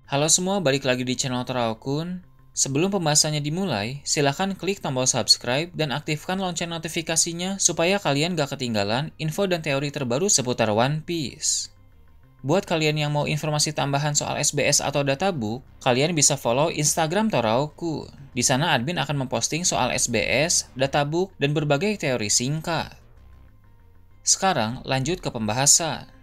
Halo semua, balik lagi di channel Teraokun. Sebelum pembahasannya dimulai, silahkan klik tombol subscribe dan aktifkan lonceng notifikasinya supaya kalian gak ketinggalan info dan teori terbaru seputar One Piece. Buat kalian yang mau informasi tambahan soal SBS atau databook, kalian bisa follow Instagram Teraokun. Di sana admin akan memposting soal SBS, databook, dan berbagai teori singkat. Sekarang lanjut ke pembahasan.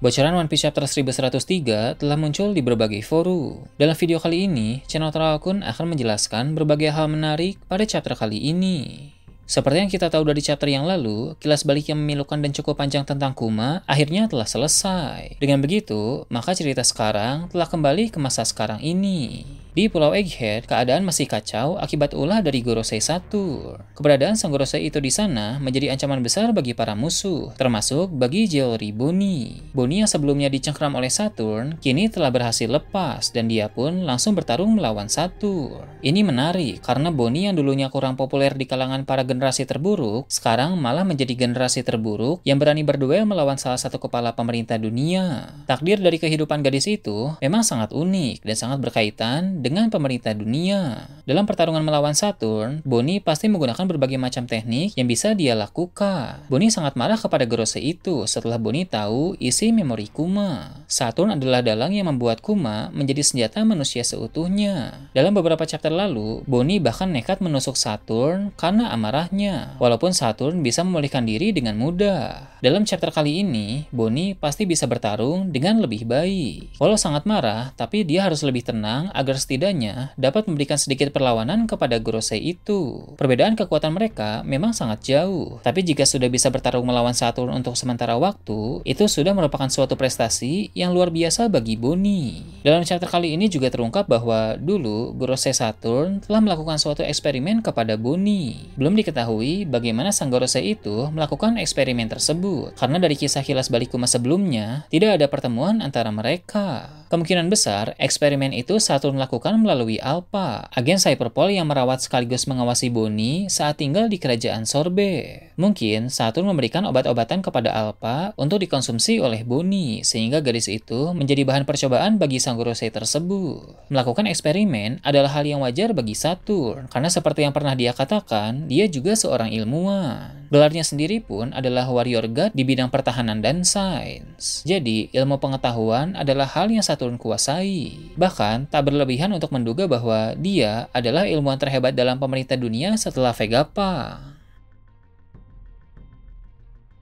Bocoran One Piece Chapter 1103 telah muncul di berbagai forum. Dalam video kali ini, channel Teraokun akan menjelaskan berbagai hal menarik pada chapter kali ini. Seperti yang kita tahu dari chapter yang lalu, kilas balik yang memilukan dan cukup panjang tentang Kuma akhirnya telah selesai. Dengan begitu, maka cerita sekarang telah kembali ke masa sekarang ini. Di Pulau Egghead, keadaan masih kacau akibat ulah dari Gorosei Saturn. Keberadaan sang Gorosei itu di sana menjadi ancaman besar bagi para musuh, termasuk bagi Jewelry Bonnie. Bonnie yang sebelumnya dicengkram oleh Saturn, kini telah berhasil lepas dan dia pun langsung bertarung melawan Saturn. Ini menarik karena Bonnie yang dulunya kurang populer di kalangan para generasi terburuk, sekarang malah menjadi generasi terburuk yang berani berduel melawan salah satu kepala pemerintah dunia. Takdir dari kehidupan gadis itu memang sangat unik dan sangat berkaitan dengan pemerintah dunia. Dalam pertarungan melawan Saturn, Bonnie pasti menggunakan berbagai macam teknik yang bisa dia lakukan. Bonnie sangat marah kepada Gorosei itu setelah Bonnie tahu isi memori Kuma. Saturn adalah dalang yang membuat Kuma menjadi senjata manusia seutuhnya. Dalam beberapa chapter lalu, Bonnie bahkan nekat menusuk Saturn karena amarahnya, walaupun Saturn bisa memulihkan diri dengan mudah. Dalam chapter kali ini, Bonnie pasti bisa bertarung dengan lebih baik. Walau sangat marah, tapi dia harus lebih tenang agar setidaknya dapat memberikan sedikit perlawanan kepada Gorosei itu. Perbedaan kekuatan mereka memang sangat jauh, tapi jika sudah bisa bertarung melawan Saturn untuk sementara waktu, itu sudah merupakan suatu prestasi yang luar biasa bagi Bonnie. Dalam chapter kali ini juga terungkap bahwa dulu Gorosei Saturn telah melakukan suatu eksperimen kepada Bonnie. Belum diketahui bagaimana sang Gorosei itu melakukan eksperimen tersebut, karena dari kisah kilas balik Kuma sebelumnya, tidak ada pertemuan antara mereka. Kemungkinan besar, eksperimen itu Saturn lakukan melalui Alpha, agen Cyberpol yang merawat sekaligus mengawasi Bonnie saat tinggal di kerajaan Sorbe. Mungkin Saturn memberikan obat-obatan kepada Alpha untuk dikonsumsi oleh Bonnie, sehingga gadis itu menjadi bahan percobaan bagi sang Gorosei tersebut. Melakukan eksperimen adalah hal yang wajar bagi Saturn, karena seperti yang pernah dia katakan, dia juga seorang ilmuwan. Gelarnya sendiri pun adalah Warrior God di bidang pertahanan dan sains. Jadi, ilmu pengetahuan adalah hal yang Saturn kuasai. Bahkan, tak berlebihan untuk menduga bahwa dia adalah ilmuwan terhebat dalam pemerintah dunia setelah Vegapunk.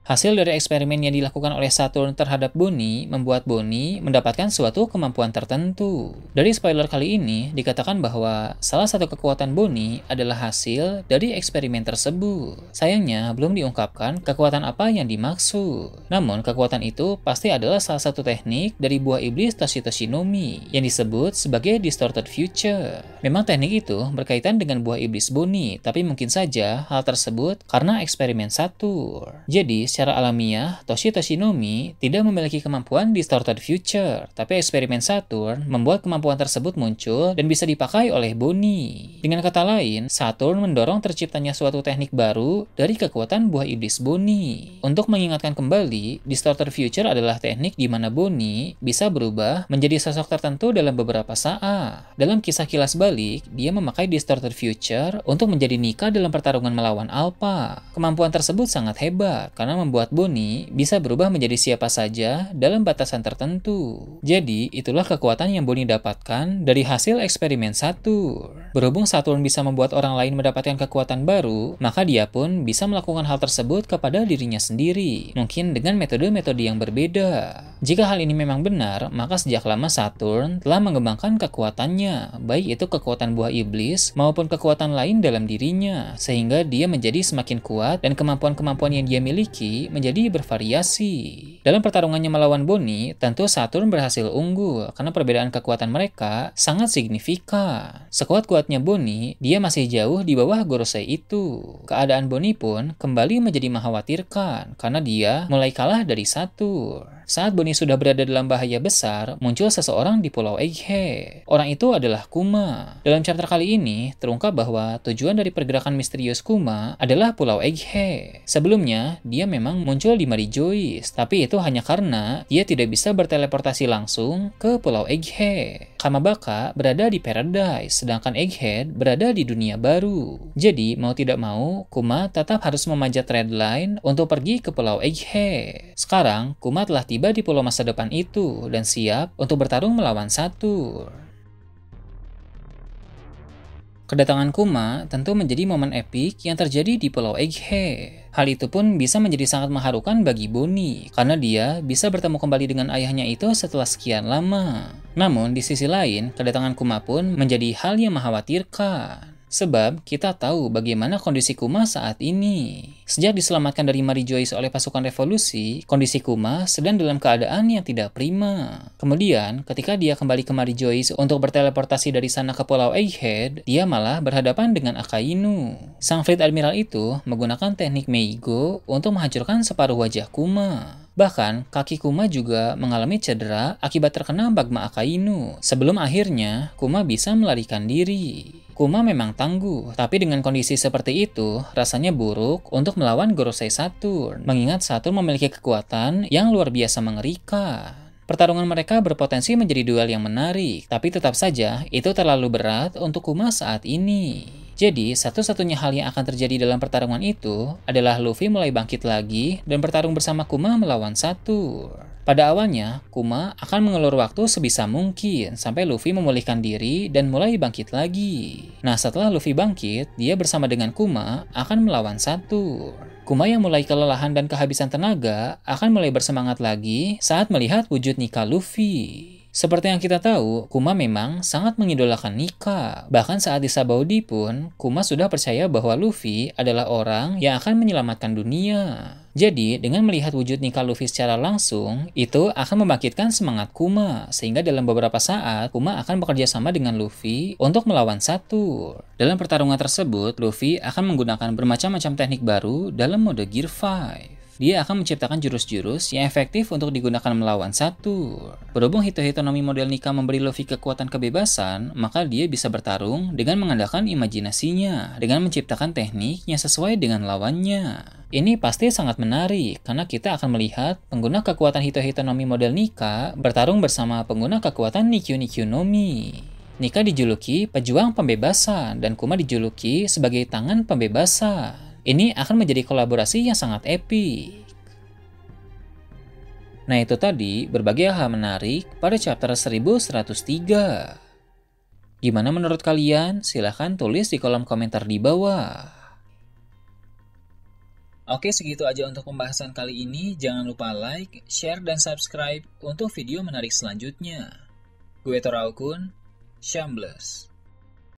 Hasil dari eksperimen yang dilakukan oleh Saturn terhadap Bonnie membuat Bonnie mendapatkan suatu kemampuan tertentu. Dari spoiler kali ini, dikatakan bahwa salah satu kekuatan Bonnie adalah hasil dari eksperimen tersebut. Sayangnya, belum diungkapkan kekuatan apa yang dimaksud. Namun, kekuatan itu pasti adalah salah satu teknik dari buah iblis Toshitoshinomi yang disebut sebagai Distorted Future. Memang teknik itu berkaitan dengan buah iblis Bonnie, tapi mungkin saja hal tersebut karena eksperimen Saturn. Jadi, secara alamiah, Toshitoshinomi tidak memiliki kemampuan Distorted Future, tapi eksperimen Saturn membuat kemampuan tersebut muncul dan bisa dipakai oleh Bonnie. Dengan kata lain, Saturn mendorong terciptanya suatu teknik baru dari kekuatan buah iblis Bonnie. Untuk mengingatkan kembali, Distorted Future adalah teknik di mana Bonnie bisa berubah menjadi sosok tertentu dalam beberapa saat. Dalam kisah kilas balik, dia memakai Distorted Future untuk menjadi Nika dalam pertarungan melawan Alpha. Kemampuan tersebut sangat hebat, karena membuat Bonnie bisa berubah menjadi siapa saja dalam batasan tertentu. Jadi, itulah kekuatan yang Bonnie dapatkan dari hasil eksperimen Saturn. Berhubung Saturn bisa membuat orang lain mendapatkan kekuatan baru, maka dia pun bisa melakukan hal tersebut kepada dirinya sendiri, mungkin dengan metode-metode yang berbeda. Jika hal ini memang benar, maka sejak lama Saturn telah mengembangkan kekuatannya, baik itu kekuatan buah iblis maupun kekuatan lain dalam dirinya, sehingga dia menjadi semakin kuat dan kemampuan-kemampuan yang dia miliki menjadi bervariasi. Dalam pertarungannya melawan Bonnie, tentu Saturn berhasil unggul karena perbedaan kekuatan mereka sangat signifikan. Sekuat-kuatnya Bonnie, dia masih jauh di bawah Gorosei itu. Keadaan Bonnie pun kembali menjadi mengkhawatirkan karena dia mulai kalah dari Saturn. Saat Bonnie ini sudah berada dalam bahaya besar, muncul seseorang di Pulau Egghead. Orang itu adalah Kuma. Dalam chapter kali ini, terungkap bahwa tujuan dari pergerakan misterius Kuma adalah Pulau Egghead. Sebelumnya, dia memang muncul di Mary Joyce, tapi itu hanya karena dia tidak bisa berteleportasi langsung ke Pulau Egghead. Kamabaka berada di Paradise, sedangkan Egghead berada di dunia baru. Jadi, mau tidak mau, Kuma tetap harus memanjat Red Line untuk pergi ke Pulau Egghead. Sekarang, Kuma telah tiba di pulau masa depan itu dan siap untuk bertarung melawan Saturn. Kedatangan Kuma tentu menjadi momen epik yang terjadi di Pulau Egghead. Hal itu pun bisa menjadi sangat mengharukan bagi Bonnie, karena dia bisa bertemu kembali dengan ayahnya itu setelah sekian lama. Namun, di sisi lain, kedatangan Kuma pun menjadi hal yang mengkhawatirkan. Sebab kita tahu bagaimana kondisi Kuma saat ini. Sejak diselamatkan dari Mary Joyce oleh pasukan revolusi, kondisi Kuma sedang dalam keadaan yang tidak prima. Kemudian, ketika dia kembali ke Mary Joyce untuk berteleportasi dari sana ke Pulau Egghead, dia malah berhadapan dengan Akainu. Sang Fleet Admiral itu menggunakan teknik Meigo untuk menghancurkan separuh wajah Kuma. Bahkan, kaki Kuma juga mengalami cedera akibat terkena magma Akainu, sebelum akhirnya Kuma bisa melarikan diri. Kuma memang tangguh, tapi dengan kondisi seperti itu, rasanya buruk untuk melawan Gorosei Saturn, mengingat Saturn memiliki kekuatan yang luar biasa mengerikan. Pertarungan mereka berpotensi menjadi duel yang menarik, tapi tetap saja itu terlalu berat untuk Kuma saat ini. Jadi, satu-satunya hal yang akan terjadi dalam pertarungan itu adalah Luffy mulai bangkit lagi dan bertarung bersama Kuma melawan Saturn. Pada awalnya, Kuma akan mengulur waktu sebisa mungkin sampai Luffy memulihkan diri dan mulai bangkit lagi. Nah, setelah Luffy bangkit, dia bersama dengan Kuma akan melawan Saturn. Kuma yang mulai kelelahan dan kehabisan tenaga akan mulai bersemangat lagi saat melihat wujud Nika Luffy. Seperti yang kita tahu, Kuma memang sangat mengidolakan Nika. Bahkan saat di Sabaody pun, Kuma sudah percaya bahwa Luffy adalah orang yang akan menyelamatkan dunia. Jadi, dengan melihat wujud Nika Luffy secara langsung, itu akan membangkitkan semangat Kuma, sehingga dalam beberapa saat, Kuma akan bekerja sama dengan Luffy untuk melawan Saturn. Dalam pertarungan tersebut, Luffy akan menggunakan bermacam-macam teknik baru dalam mode Gear 5. Dia akan menciptakan jurus-jurus yang efektif untuk digunakan melawan Saturn. Berhubung Hito-Hitonomi model Nika memberi Luffy kekuatan kebebasan, maka dia bisa bertarung dengan mengandalkan imajinasinya, dengan menciptakan teknik yang sesuai dengan lawannya. Ini pasti sangat menarik, karena kita akan melihat pengguna kekuatan Hito-Hitonomi model Nika bertarung bersama pengguna kekuatan Nikkyu-Nikkyu Nomi. Nika dijuluki pejuang pembebasan, dan Kuma dijuluki sebagai tangan pembebasan. Ini akan menjadi kolaborasi yang sangat epik. Nah, itu tadi berbagai hal menarik pada chapter 1103. Gimana menurut kalian? Silahkan tulis di kolom komentar di bawah. Oke, segitu aja untuk pembahasan kali ini. Jangan lupa like, share, dan subscribe untuk video menarik selanjutnya. Gue Toraukun, Shambles.